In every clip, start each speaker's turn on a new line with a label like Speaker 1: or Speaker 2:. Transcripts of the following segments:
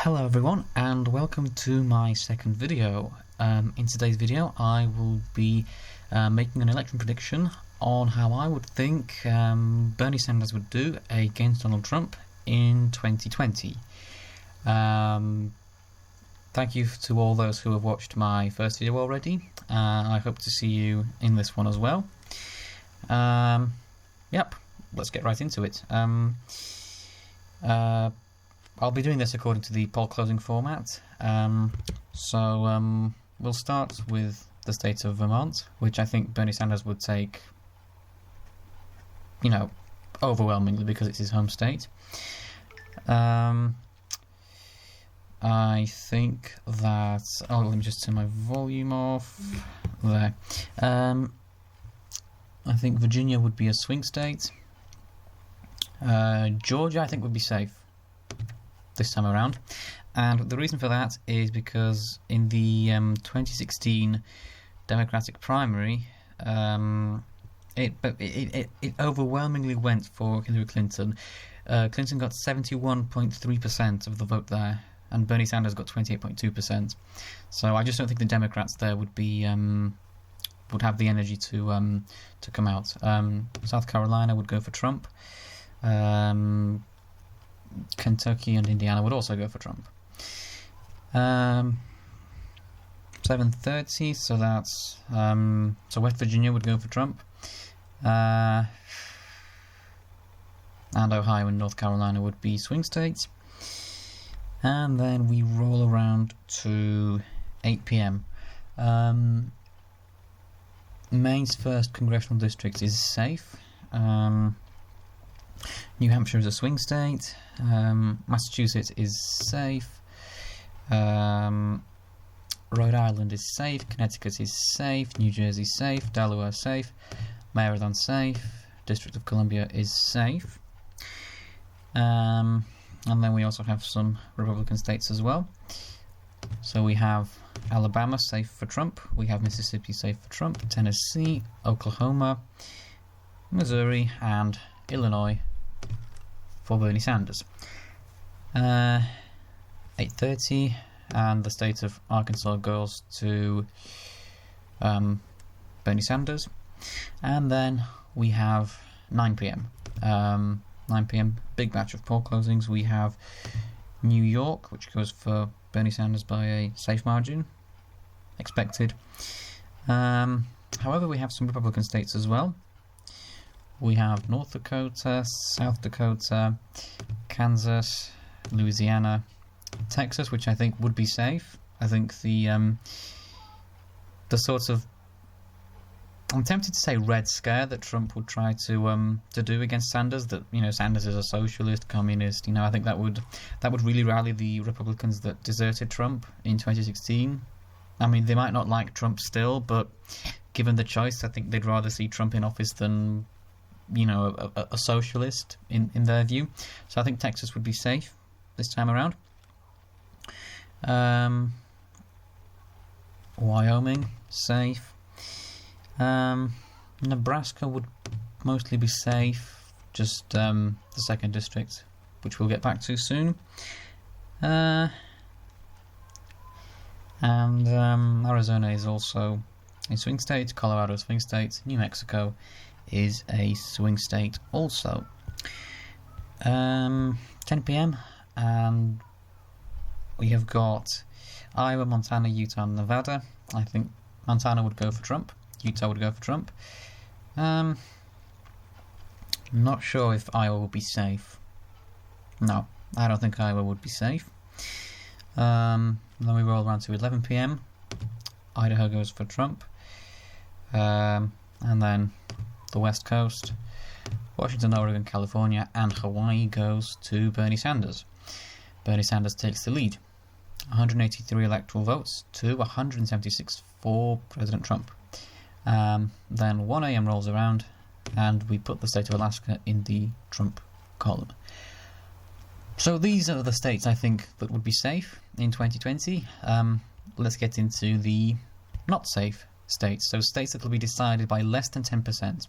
Speaker 1: Hello everyone and welcome to my second video. In today's video I will be making an election prediction on how I would think Bernie Sanders would do against Donald Trump in 2020. Thank you to all those who have watched my first video already. I hope to see you in this one as well. Yep, let's get right into it. I'll be doing this according to the poll closing format. We'll start with the state of Vermont, which I think Bernie Sanders would take, overwhelmingly because it's his home state. I think that... Oh, let me just turn my volume off. There. I think Virginia would be a swing state. Georgia, I think, would be safe this time around, and the reason for that is because in the 2016 Democratic primary, it overwhelmingly went for Hillary Clinton. Clinton got 71.3% of the vote there, and Bernie Sanders got 28.2%. So I just don't think the Democrats there would be would have the energy to come out. South Carolina would go for Trump. Kentucky and Indiana would also go for Trump. 730, so that's so West Virginia would go for Trump, and Ohio and North Carolina would be swing states. And then we roll around to 8 p.m. Maine's first congressional district is safe. New Hampshire is a swing state. Massachusetts is safe. Rhode Island is safe. Connecticut is safe. New Jersey is safe. Delaware is safe. Maryland safe. District of Columbia is safe. And then we also have some Republican states as well. So we have Alabama safe for Trump. We have Mississippi safe for Trump. Tennessee, Oklahoma, Missouri, and Illinois for Bernie Sanders. 8:30, and the state of Arkansas goes to Bernie Sanders. And then we have 9 p.m. 9 p.m, big batch of poll closings. We have New York, which goes for Bernie Sanders by a safe margin, expected. However, we have some Republican states as well. We have North Dakota, South Dakota, Kansas, Louisiana, Texas, which I think would be safe. I think the sort of, I'm tempted to say, red scare that Trump would try to do against Sanders, that Sanders is a socialist, communist. I think that would really rally the Republicans that deserted Trump in 2016. I mean, they might not like Trump still, but given the choice, I think they'd rather see Trump in office than a socialist in their view. So I think Texas would be safe this time around. Wyoming, safe. Nebraska would mostly be safe, just the second district, which we'll get back to soon. And Arizona is also a swing state. Colorado is a swing state. New Mexico is a swing state also. 10 p.m. and we have got Iowa, Montana, Utah, and Nevada. I think Montana would go for Trump. Utah would go for Trump. Not sure if Iowa would be safe. No, I don't think Iowa would be safe. Then we roll around to 11 p.m. Idaho goes for Trump. And then the West Coast, Washington, Oregon, California, and Hawaii goes to Bernie Sanders. Bernie Sanders takes the lead. 183 electoral votes to 176 for President Trump. Then 1 a.m. rolls around, and we put the state of Alaska in the Trump column. So these are the states I think that would be safe in 2020. Let's get into the not safe states. So states that will be decided by less than 10%.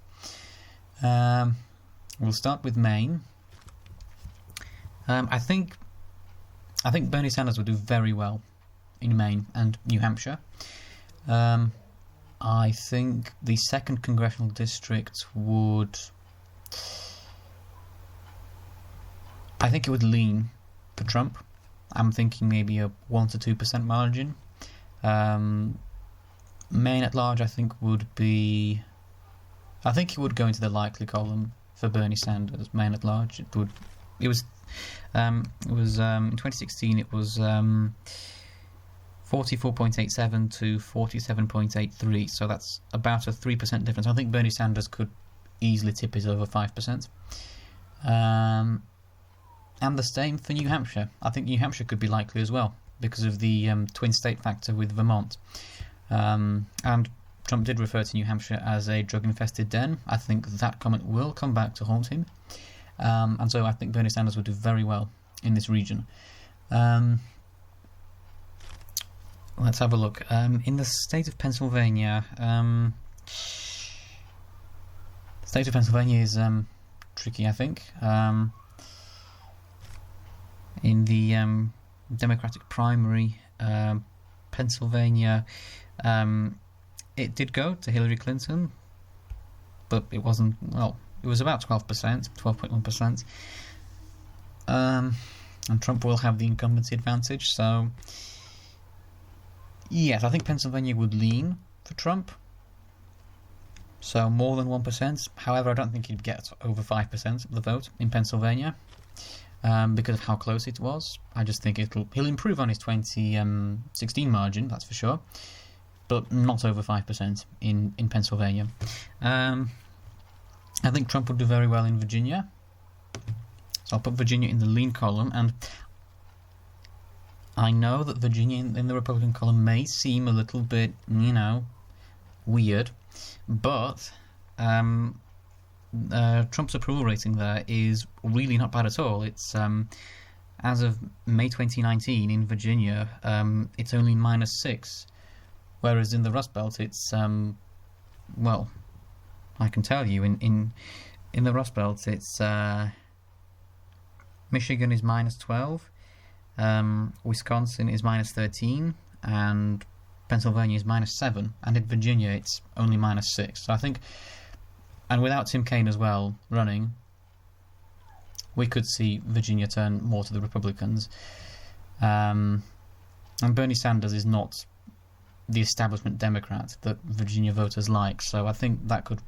Speaker 1: We'll start with Maine. I think I think Bernie Sanders would do very well in Maine and New Hampshire. I think the 2nd congressional district would... I think it would lean for Trump. I'm thinking maybe a 1 to 2% margin. Maine at large, I think, would be... I think it would go into the likely column for Bernie Sanders. Maine at large, it was in 2016. It was 44.87 to 47.83. So that's about a 3% difference. I think Bernie Sanders could easily tip it over 5%. And the same for New Hampshire. I think New Hampshire could be likely as well because of the twin state factor with Vermont. And Trump did refer to New Hampshire as a drug-infested den. I think that comment will come back to haunt him. And so I think Bernie Sanders would do very well in this region. Let's have a look. In the state of Pennsylvania, the state of Pennsylvania is tricky, I think. In the Democratic primary, Pennsylvania, it did go to Hillary Clinton, but it wasn't, well, it was about 12%, 12.1%. And Trump will have the incumbency advantage, so yes, I think Pennsylvania would lean for Trump, so more than 1%. However, I don't think he'd get over 5% of the vote in Pennsylvania. Because of how close it was. I just think he'll improve on his 2016 margin, that's for sure, but not over 5% in Pennsylvania. I think Trump would do very well in Virginia, so I'll put Virginia in the lean column, and I know that Virginia in the Republican column may seem a little bit, weird, but Trump's approval rating there is really not bad at all. It's as of May 2019 in Virginia, it's only -6, whereas in the Rust Belt it's well, I can tell you in the Rust Belt it's Michigan is -12, Wisconsin is -13, and Pennsylvania is -7, and in Virginia it's only -6. So I think. And without Tim Kaine as well running, we could see Virginia turn more to the Republicans. And Bernie Sanders is not the establishment Democrat that Virginia voters like, so I think that could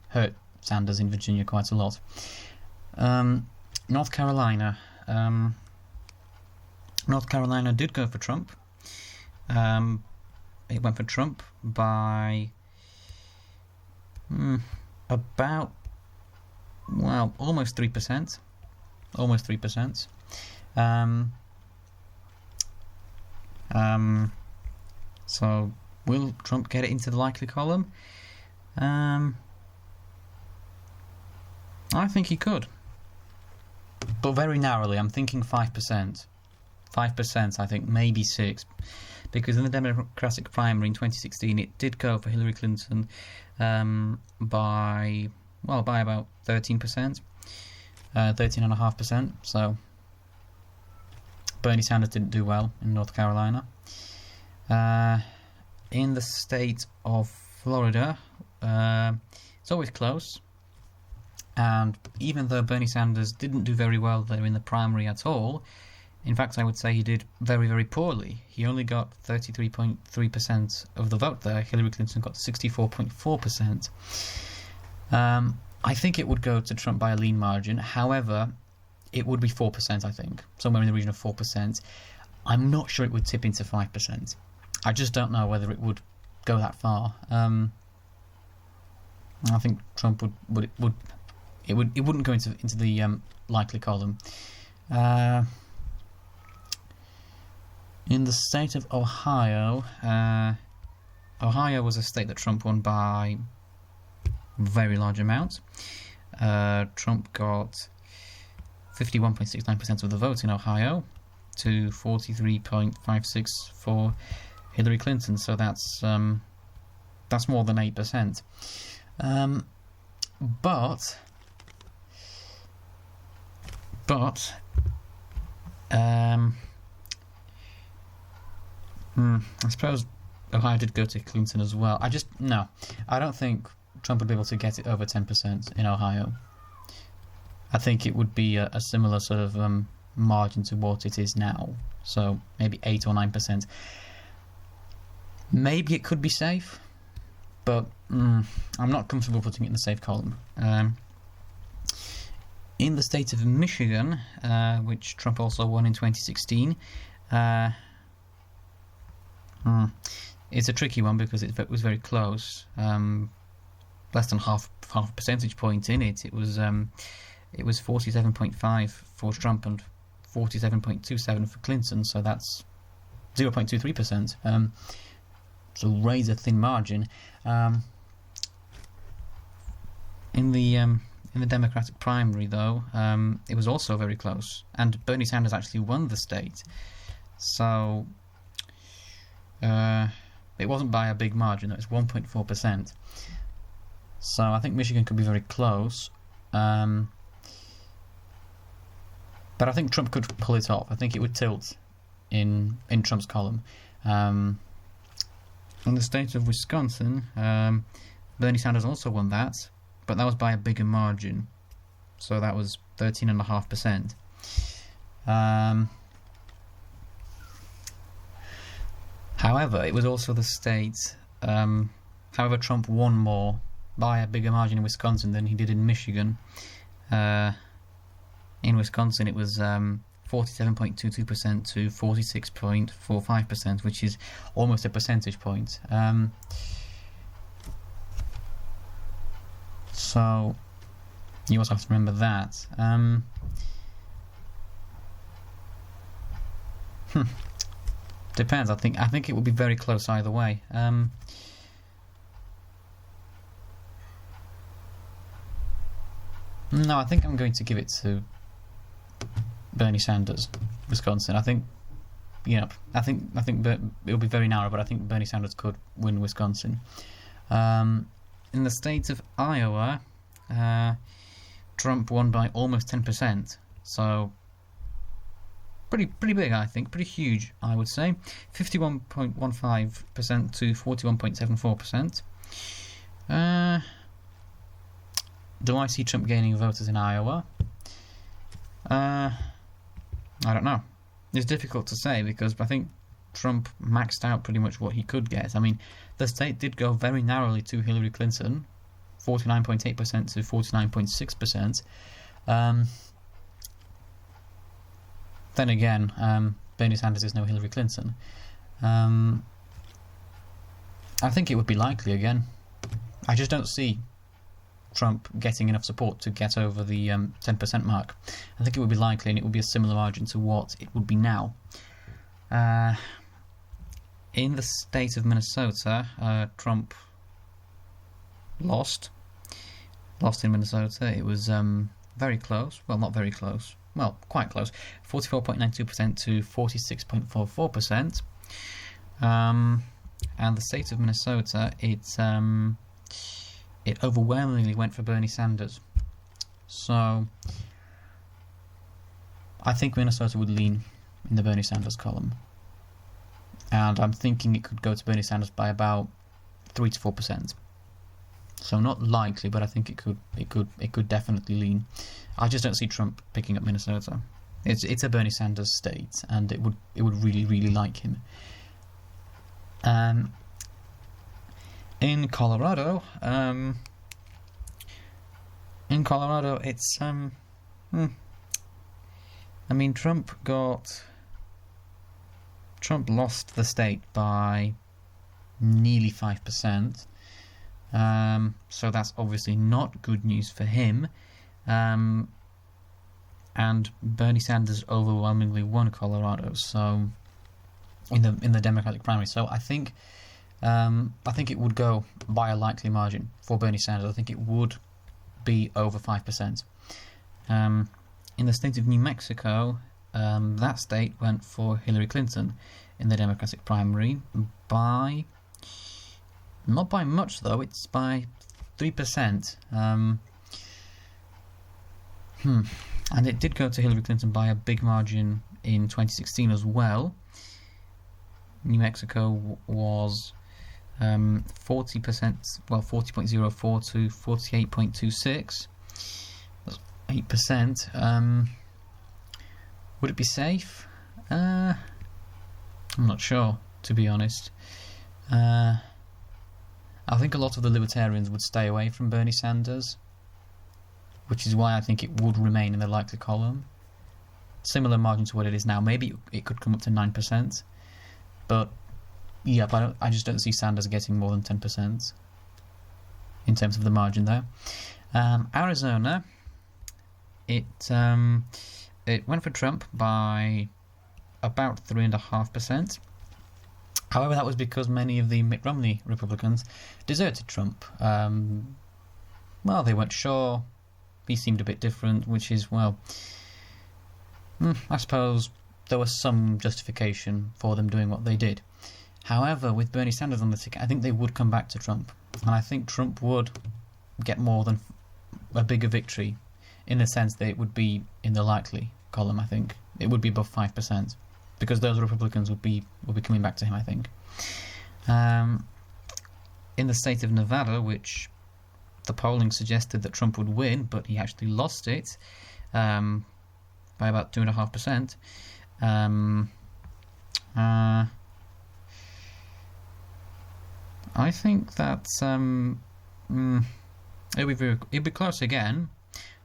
Speaker 1: hurt Sanders in Virginia quite a lot. North Carolina. North Carolina did go for Trump. It went for Trump by... about, well, almost 3%. Almost 3%. So, will Trump get it into the likely column? I think he could. But very narrowly, I'm thinking 5%. 5%, I think, maybe 6%. Because in the Democratic primary in 2016, it did go for Hillary Clinton by about 13%, 13.5%. So Bernie Sanders didn't do well in North Carolina. In the state of Florida, it's always close. And even though Bernie Sanders didn't do very well there in the primary at all, in fact, I would say he did very, very poorly. He only got 33.3% of the vote there. Hillary Clinton got 64.4%. I think it would go to Trump by a lean margin. However, it would be 4%, I think. Somewhere in the region of 4%. I'm not sure it would tip into 5%. I just don't know whether it would go that far. I think Trump would it wouldn't go into the likely column. In the state of Ohio, Ohio was a state that Trump won by a very large amount. Trump got 51.69% of the vote in Ohio to 43.56% for Hillary Clinton. So that's more than 8%. But I suppose Ohio did go to Clinton as well. No, I don't think Trump would be able to get it over 10% in Ohio. I think it would be a similar sort of margin to what it is now. So maybe 8 or 9%. Maybe it could be safe, but I'm not comfortable putting it in the safe column. In the state of Michigan, which Trump also won in 2016, it's a tricky one because it was very close. Less than half a percentage point in it. It was 47.5 for Trump and 47.27 for Clinton. So that's 0.23%. So razor thin margin. In the Democratic primary, though, it was also very close, and Bernie Sanders actually won the state. So it wasn't by a big margin. It was 1.4%. So I think Michigan could be very close. But I think Trump could pull it off. I think it would tilt in Trump's column. In the state of Wisconsin, Bernie Sanders also won that, but that was by a bigger margin. So that was 13.5%. However, it was also the state. However, Trump won more by a bigger margin in Wisconsin than he did in Michigan. In Wisconsin, it was 47.22% to 46.45%, which is almost a percentage point. So you also have to remember that. Depends. I think it will be very close either way. No, I think I'm going to give it to Bernie Sanders, Wisconsin. I think it'll be very narrow, but I think Bernie Sanders could win Wisconsin. In the state of Iowa, Trump won by almost 10%. So pretty big, I think. Pretty huge, I would say. 51.15% to 41.74%. Do I see Trump gaining voters in Iowa? I don't know. It's difficult to say because I think Trump maxed out pretty much what he could get. I mean, the state did go very narrowly to Hillary Clinton, 49.8% to 49.6%. Then again, Bernie Sanders is no Hillary Clinton. I think it would be likely again. I just don't see Trump getting enough support to get over the 10% mark. I think it would be likely, and it would be a similar margin to what it would be now. In the state of Minnesota, Trump lost in Minnesota. It was very close. Well, not very close. Well, quite close. 44.92% to 46.44%. And the state of Minnesota, it overwhelmingly went for Bernie Sanders. So I think Minnesota would lean in the Bernie Sanders column. And I'm thinking it could go to Bernie Sanders by about 3 to 4%. So not likely, but I think it could definitely lean. I just don't see Trump picking up Minnesota. It's a Bernie Sanders state, and it would really, really like him. In Colorado, it's I mean, Trump lost the state by nearly 5%. So that's obviously not good news for him. And Bernie Sanders overwhelmingly won Colorado. So in the Democratic primary. So I think it would go by a likely margin for Bernie Sanders. I think it would be over 5%. In the state of New Mexico, that state went for Hillary Clinton in the Democratic primary by, not by much though, it's by 3%. And it did go to Hillary Clinton by a big margin in 2016 as well. New Mexico was 40%, well, 40.04 to 48.26. That's 8%. Would it be safe? I'm not sure, to be honest. I think a lot of the Libertarians would stay away from Bernie Sanders, which is why I think it would remain in the likely column. Similar margin to what it is now. Maybe it could come up to 9%, but yeah, but I just don't see Sanders getting more than 10% in terms of the margin there. Arizona, it went for Trump by about 3.5%. However, that was because many of the Mitt Romney Republicans deserted Trump. Well, they weren't sure. He seemed a bit different, which is, well, I suppose there was some justification for them doing what they did. However, with Bernie Sanders on the ticket, I think they would come back to Trump. And I think Trump would get more than a bigger victory, in the sense that it would be in the likely column, I think. It would be above 5%, because those Republicans will be coming back to him, I think. In the state of Nevada, which the polling suggested that Trump would win, but he actually lost it by about 2.5%. I think that it'll be close again.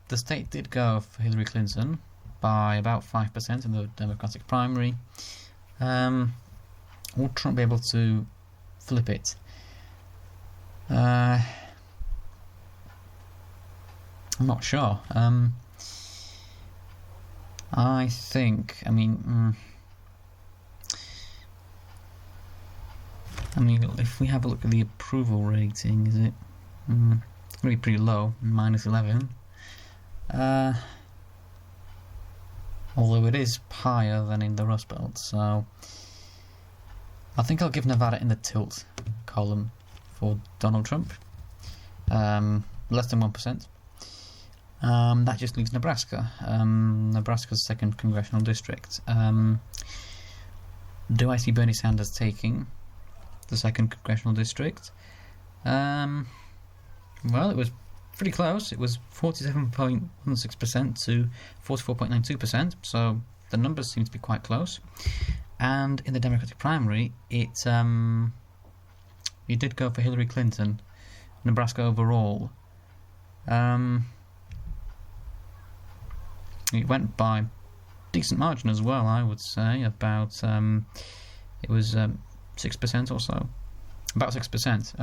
Speaker 1: The state did go for Hillary Clinton by about 5% in the Democratic primary. Will Trump be able to flip it? I'm not sure. I think, I mean, if we have a look at the approval rating, is it? It's going to be pretty low, -11. Although it is higher than in the Rust Belt, so I think I'll give Nevada in the tilt column for Donald Trump. Less than 1%. That just leaves Nebraska. Nebraska's 2nd congressional district. Do I see Bernie Sanders taking the 2nd congressional district? Well, it was pretty close. It was 47.16% to 44.92%, so the numbers seem to be quite close. And in the Democratic primary, it did go for Hillary Clinton, Nebraska overall. It went by decent margin as well, I would say. About it was 6% or so, about 6%.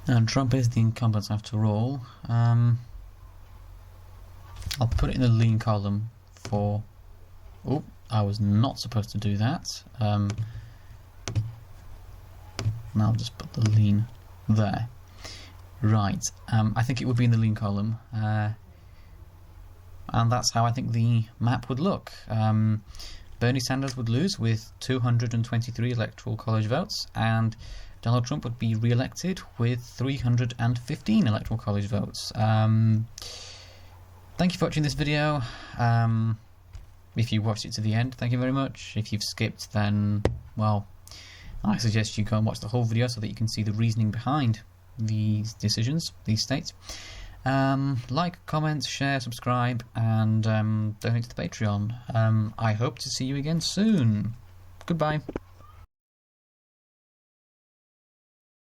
Speaker 1: And Trump is the incumbent after all. I'll put it in the lean column for. Oh, I was not supposed to do that. Now I'll just put the lean there. Right, I think it would be in the lean column, and that's how I think the map would look. Bernie Sanders would lose with 223 electoral college votes, and Donald Trump would be re-elected with 315 electoral college votes. Thank you for watching this video. If you watched it to the end, thank you very much. If you've skipped, then, well, I suggest you go and watch the whole video so that you can see the reasoning behind these decisions, these states. Like, comment, share, subscribe, and donate to the Patreon. I hope to see you again soon. Goodbye.